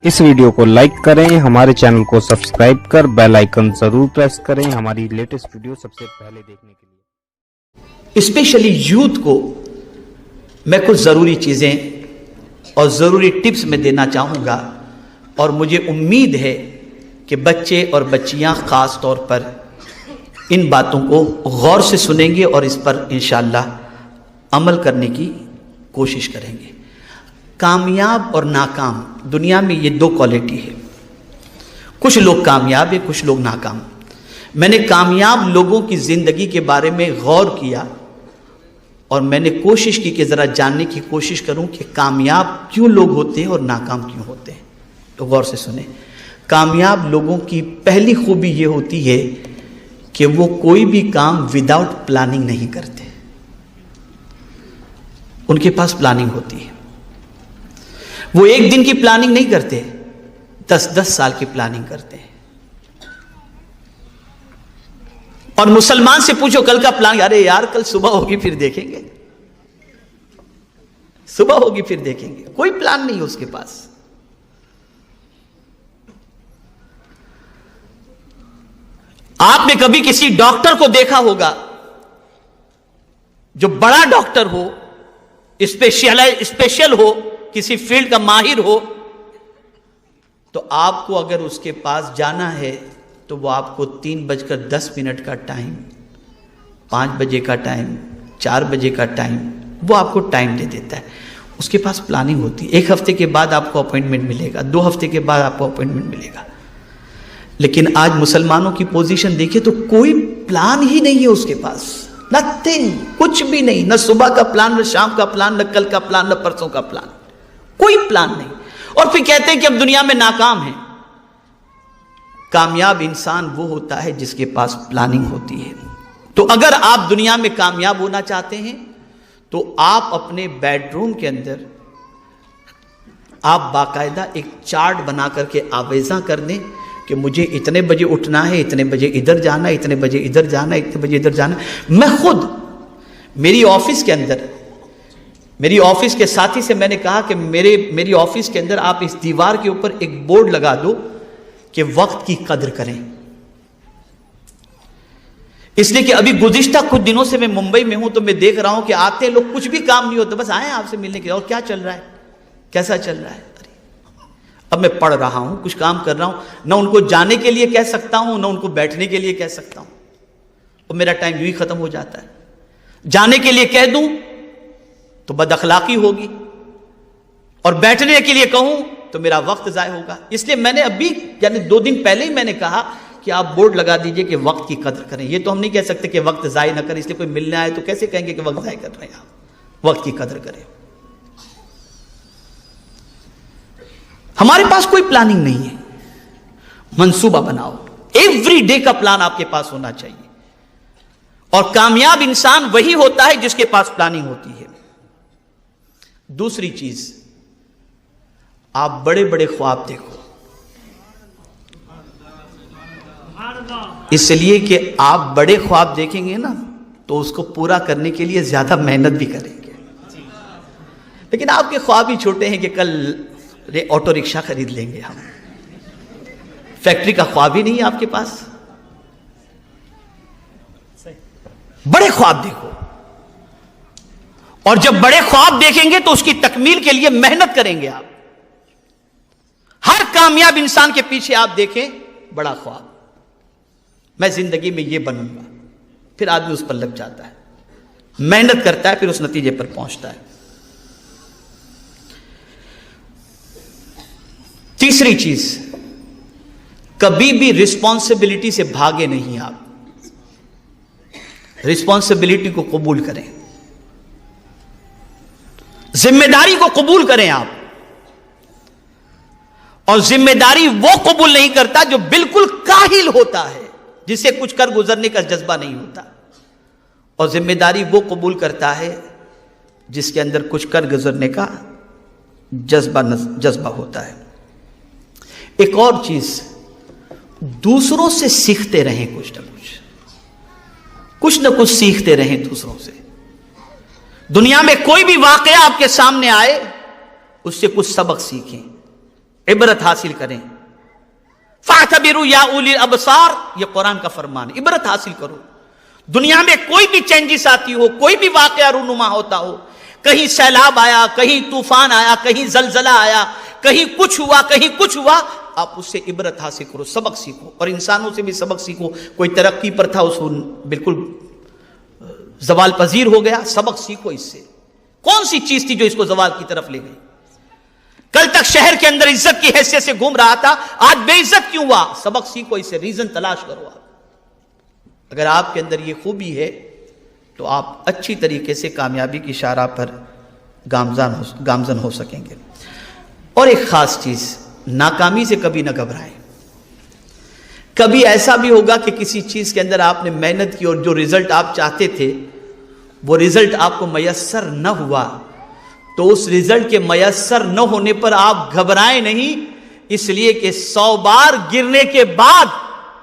اس video کو like کریں، ہمارے چینل کو سبسکرائب کر بیل آئیکن ضرور پریس کریں ہماری لیٹسٹ ویڈیو سب سے پہلے دیکھنے کے لیے۔ اسپیشلی یوتھ کو میں کچھ ضروری چیزیں اور ضروری ٹپس میں دینا چاہوں گا، اور مجھے امید ہے کہ بچے اور بچیاں خاص طور پر ان باتوں کو غور سے سنیں گے اور اس پر انشاءاللہ عمل کرنے کی کوشش کریں گے۔ کامیاب اور ناکام دنیا میں یہ دو کوالٹی ہے، کچھ لوگ کامیاب ہیں، کچھ لوگ ناکام۔ میں نے کامیاب لوگوں کی زندگی کے بارے میں غور کیا اور میں نے کوشش کی کہ ذرا جاننے کی کوشش کروں کہ کامیاب کیوں لوگ ہوتے ہیں اور ناکام کیوں ہوتے ہیں۔ تو غور سے سنیں، کامیاب لوگوں کی پہلی خوبی یہ ہوتی ہے کہ وہ کوئی بھی کام وداؤٹ پلاننگ نہیں کرتے، ان کے پاس پلاننگ ہوتی ہے۔ وہ ایک دن کی پلاننگ نہیں کرتے، 10 سال کی پلاننگ کرتے ہیں۔ اور مسلمان سے پوچھو کل کا پلان، ارے یار کل صبح ہوگی پھر دیکھیں گے، صبح ہوگی پھر دیکھیں گے، کوئی پلان نہیں ہے اس کے پاس۔ آپ نے کبھی کسی ڈاکٹر کو دیکھا ہوگا جو بڑا ڈاکٹر ہو، اسپیشل ہو، کسی فیلڈ کا ماہر ہو، تو آپ کو اگر اس کے پاس جانا ہے تو وہ آپ کو 3:10 کا ٹائم، 5 بجے کا ٹائم، 4 بجے کا ٹائم، وہ آپ کو ٹائم دے دیتا ہے۔ اس کے پاس پلاننگ ہوتی ہے، 1 ہفتے کے بعد آپ کو اپوائنٹمنٹ ملے گا، 2 ہفتے کے بعد آپ کو اپوائنٹمنٹ ملے گا۔ لیکن آج مسلمانوں کی پوزیشن دیکھیں تو کوئی پلان ہی نہیں ہے اس کے پاس، نتھنگ، کچھ بھی نہیں، نہ صبح کا پلان، نہ شام کا پلان، نہ کل کا پلان، نہ پرسوں کا پلان، کوئی پلان نہیں۔ اور پھر کہتے ہیں کہ اب دنیا میں ناکام ہیں۔ کامیاب انسان وہ ہوتا ہے جس کے پاس پلاننگ ہوتی ہے۔ تو اگر آپ دنیا میں کامیاب ہونا چاہتے ہیں تو آپ اپنے بیڈ روم کے اندر آپ باقاعدہ ایک چارٹ بنا کر کے آویزاں کر دیں کہ مجھے اتنے بجے اٹھنا ہے، اتنے بجے ادھر جانا ہے، اتنے بجے ادھر جانا ہے، اتنے بجے ادھر جانا ہے۔ میں خود میری آفس کے اندر، میری آفس کے ساتھی سے میں نے کہا کہ میری آفس کے اندر آپ اس دیوار کے اوپر ایک بورڈ لگا دو کہ وقت کی قدر کریں۔ اس لیے کہ ابھی گزشتہ کچھ دنوں سے میں ممبئی میں ہوں تو میں دیکھ رہا ہوں کہ آتے ہیں لوگ، کچھ بھی کام نہیں ہوتا، بس آئے آپ سے ملنے کے لیے، اور کیا چل رہا ہے، کیسا چل رہا ہے۔ اب میں پڑھ رہا ہوں، کچھ کام کر رہا ہوں، نہ ان کو جانے کے لیے کہہ سکتا ہوں، نہ ان کو بیٹھنے کے لیے کہہ سکتا ہوں، اور میرا ٹائم یوں ہی ختم ہو جاتا ہے۔ جانے کے لیے کہہ دوں تو بد اخلاقی ہوگی، اور بیٹھنے کے لیے کہوں تو میرا وقت ضائع ہوگا۔ اس لیے میں نے ابھی یعنی 2 دن پہلے ہی میں نے کہا کہ آپ بورڈ لگا دیجئے کہ وقت کی قدر کریں۔ یہ تو ہم نہیں کہہ سکتے کہ وقت ضائع نہ کریں، اس لیے کوئی ملنے آئے تو کیسے کہیں گے کہ وقت ضائع کر رہے ہیں آپ، وقت کی قدر کریں۔ ہمارے پاس کوئی پلاننگ نہیں ہے، منصوبہ بناؤ، ایوری ڈے کا پلان آپ کے پاس ہونا چاہیے۔ اور کامیاب انسان وہی ہوتا ہے جس کے پاس پلاننگ ہوتی ہے۔ دوسری چیز، آپ بڑے بڑے خواب دیکھو، اس لیے کہ آپ بڑے خواب دیکھیں گے نا تو اس کو پورا کرنے کے لیے زیادہ محنت بھی کریں گے۔ لیکن آپ کے خواب ہی چھوٹے ہیں کہ کل آٹو رکشہ خرید لیں گے ہم، فیکٹری کا خواب ہی نہیں ہے آپ کے پاس۔ بڑے خواب دیکھو، اور جب بڑے خواب دیکھیں گے تو اس کی تکمیل کے لیے محنت کریں گے آپ۔ ہر کامیاب انسان کے پیچھے آپ دیکھیں بڑا خواب، میں زندگی میں یہ بنوں گا، پھر آدمی اس پر لگ جاتا ہے، محنت کرتا ہے، پھر اس نتیجے پر پہنچتا ہے۔ تیسری چیز، کبھی بھی رسپانسبلٹی سے بھاگے نہیں آپ، رسپانسبلٹی کو قبول کریں، ذمہ داری کو قبول کریں آپ۔ اور ذمہ داری وہ قبول نہیں کرتا جو بالکل کاہل ہوتا ہے، جسے کچھ کر گزرنے کا جذبہ نہیں ہوتا، اور ذمہ داری وہ قبول کرتا ہے جس کے اندر کچھ کر گزرنے کا جذبہ ہوتا ہے۔ ایک اور چیز، دوسروں سے سیکھتے رہیں، کچھ نہ کچھ سیکھتے رہیں دوسروں سے۔ دنیا میں کوئی بھی واقعہ آپ کے سامنے آئے اس سے کچھ سبق سیکھیں، इबरत हासिल करें। फातबिरू या उलिल अबसार, ये कुरान का फरमान है, इबरत हासिल करो। दुनिया में कोई भी चेंजेस आती हो, कोई भी वाकया रूनुमा होता हो, कहीं सैलाब आया, कहीं तूफान आया, कहीं जलजला आया, कहीं कुछ हुआ, कहीं कुछ हुआ, आप उससे इबरत हासिल करो, सबक सीखो, और इंसानों से भी सबक सीखो। कोई तरक्की पर था, उसको बिल्कुल जवाल पजीर हो गया, सबक सीखो इससे। कौन सी चीज थी जो इसको जवाल की तरफ ले गई? कल तक शहर के अंदर इज्जत की हैसियत से घूम रहा था, आज बेइज्जत क्यों हुआ? सबक सीखो इससे, रीजन तलाश करो आप। अगर आपके अंदर ये खूबी है तो आप अच्छी तरीके से कामयाबी की शाहराह पर गामजन हो सकेंगे। और एक खास चीज, नाकामी से कभी ना घबराएं। कभी ऐसा भी होगा कि किसी चीज के अंदर आपने मेहनत की और जो रिजल्ट आप चाहते थे वो रिजल्ट आपको मयस्सर न हुआ, तो उस रिजल्ट के मयस्सर न होने पर आप घबराएं नहीं, इसलिए कि 100 बार गिरने के बाद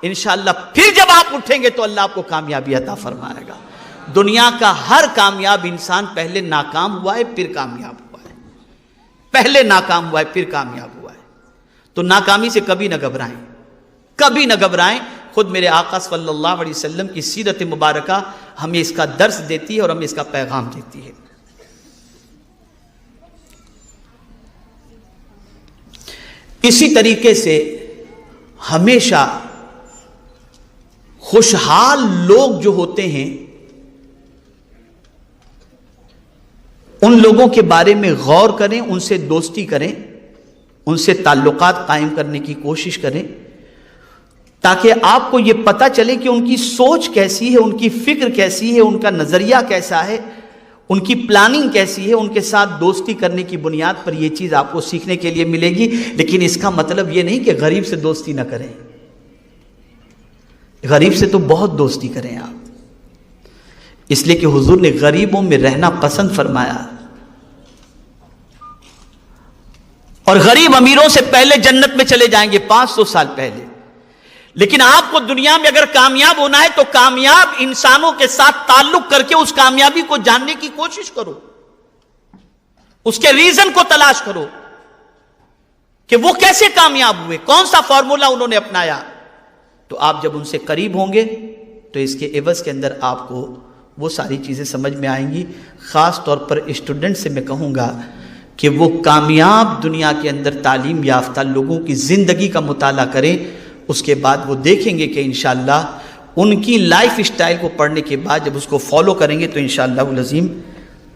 इंशाअल्लाह फिर जब आप उठेंगे तो अल्लाह आपको कामयाबी अता फरमाएगा। दुनिया का हर कामयाब इंसान पहले नाकाम हुआ है फिर कामयाब हुआ है, पहले नाकाम हुआ है फिर कामयाब हुआ है। तो नाकामी से कभी न घबराएं, कभी न घबराएं। खुद मेरे आका सल्लल्लाहु अलैहि वसल्लम की सीरत मुबारका हमें इसका दर्स देती है और हमें इसका पैगाम देती है। इसी तरीके से हमेशा खुशहाल लोग जो होते हैं उन लोगों के बारे में गौर करें, उनसे दोस्ती करें, उनसे ताल्लुकात कायम करने की कोशिश करें, ताकि आपको यह पता चले कि उनकी सोच कैसी है, उनकी फिक्र कैसी है, उनका नजरिया कैसा है, उनकी प्लानिंग कैसी है। उनके साथ दोस्ती करने की बुनियाद पर यह चीज आपको सीखने के लिए मिलेगी। लेकिन इसका मतलब यह नहीं कि गरीब से दोस्ती ना करें, गरीब से तो बहुत दोस्ती करें आप, इसलिए कि हुजूर ने गरीबों में रहना पसंद फरमाया। और गरीब अमीरों से पहले जन्नत में चले जाएंगे 500 साल पहले। लेकिन आपको दुनिया में अगर कामयाब होना है तो कामयाब इंसानों के साथ ताल्लुक करके उस कामयाबी को जानने की कोशिश करो, उसके रीजन को तलाश करो कि वो कैसे कामयाब हुए, कौन सा फॉर्मूला उन्होंने अपनाया। तो आप जब उनसे करीब होंगे तो इसके एवज के अंदर आपको वो सारी चीजें समझ में आएंगी। खास तौर पर स्टूडेंट से मैं कहूंगा कि वो कामयाब दुनिया के अंदर तालीम याफ्ता लोगों की जिंदगी का मुताला करें, उसके बाद वो देखेंगे कि इंशाअल्लाह उनकी लाइफ स्टाइल को पढ़ने के बाद जब उसको फॉलो करेंगे तो इंशाअल्लाह वल अज़ीम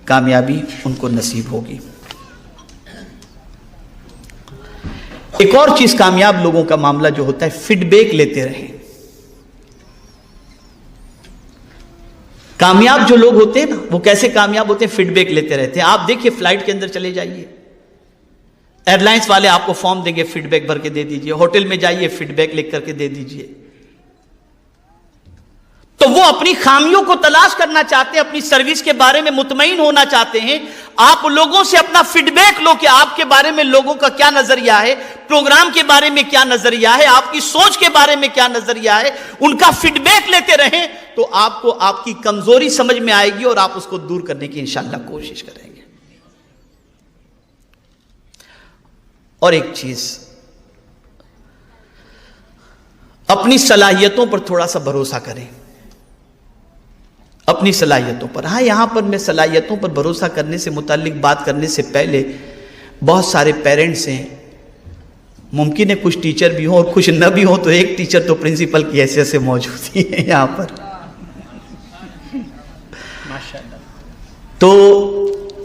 कामयाबी उनको नसीब होगी। एक और चीज कामयाब लोगों का मामला जो होता है, फीडबैक लेते रहें। कामयाब जो लोग होते हैं ना, वो कैसे कामयाब होते हैं? फीडबैक लेते रहते हैं। आप देखिए, फ्लाइट के अंदर चले जाइए, एयरलाइंस वाले आपको फॉर्म देंगे, फीडबैक भर के दे दीजिए। होटल में जाइए, फीडबैक लिख करके दे दीजिए। तो वो अपनी खामियों को तलाश करना चाहते हैं, अपनी सर्विस के बारे में मुतमईन होना चाहते हैं। आप लोगों से अपना फीडबैक लो कि आपके बारे में लोगों का क्या नजरिया है, प्रोग्राम के बारे में क्या नजरिया है, आपकी सोच के बारे में क्या नजरिया है। उनका फीडबैक लेते रहें तो आपको आपकी कमजोरी समझ में आएगी और आप उसको दूर करने की इंशाअल्लाह कोशिश करेंगे। और एक चीज, अपनी सलाहियतों पर थोड़ा सा भरोसा करें, अपनी सलाहियतों पर। हाँ, यहां पर मैं सलाहियतों पर भरोसा करने से मुताल्लिक बात करने से पहले, बहुत सारे पेरेंट्स हैं, मुमकिन है कुछ टीचर भी हों और कुछ न भी हों, तो एक टीचर तो प्रिंसिपल की हैसियत से मौजूद ही है यहां पर। माशाअल्लाह। तो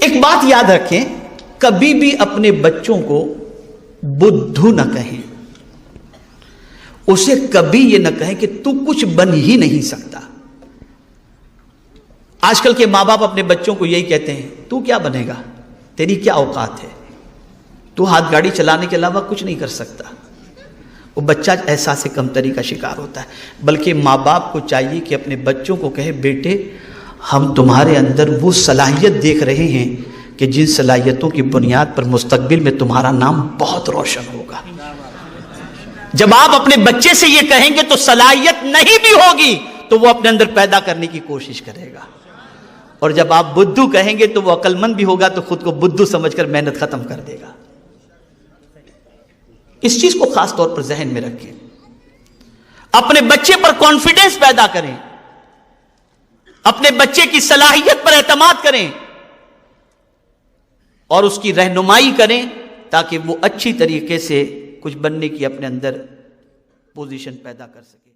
एक बात याद रखें, कभी भी अपने बच्चों को बुद्धू न कहें, उसे कभी यह न कहें कि तू कुछ बन ही नहीं सकता। आजकल के माँ बाप अपने बच्चों को यही कहते हैं, तू क्या बनेगा, तेरी क्या औकात है, तू हाथ गाड़ी चलाने के अलावा कुछ नहीं कर सकता। वो बच्चा एहसास कमतरी का शिकार होता है। बल्कि माँ बाप को चाहिए कि अपने बच्चों को कहे, बेटे हम तुम्हारे अंदर वो सलाहियत देख रहे हैं कि जिन सलाहियतों की बुनियाद पर मुस्तकबिल में तुम्हारा नाम बहुत रोशन होगा। जब आप अपने बच्चे से ये कहेंगे तो सलाहियत नहीं भी होगी तो वो अपने अंदर पैदा करने की कोशिश करेगा, और जब आप बुद्धू कहेंगे तो वो अक्लमंद भी होगा तो खुद को बुद्धू समझकर मेहनत खत्म कर देगा। اس چیز کو خاص طور پر ذہن میں رکھیں. اپنے بچے پر کانفیڈنس پیدا کریں, اپنے بچے کی صلاحیت پر اعتماد کریں اور اس کی رہنمائی کریں تاکہ وہ اچھی طریقے سے کچھ بننے کی اپنے اندر پوزیشن پیدا کر سکے.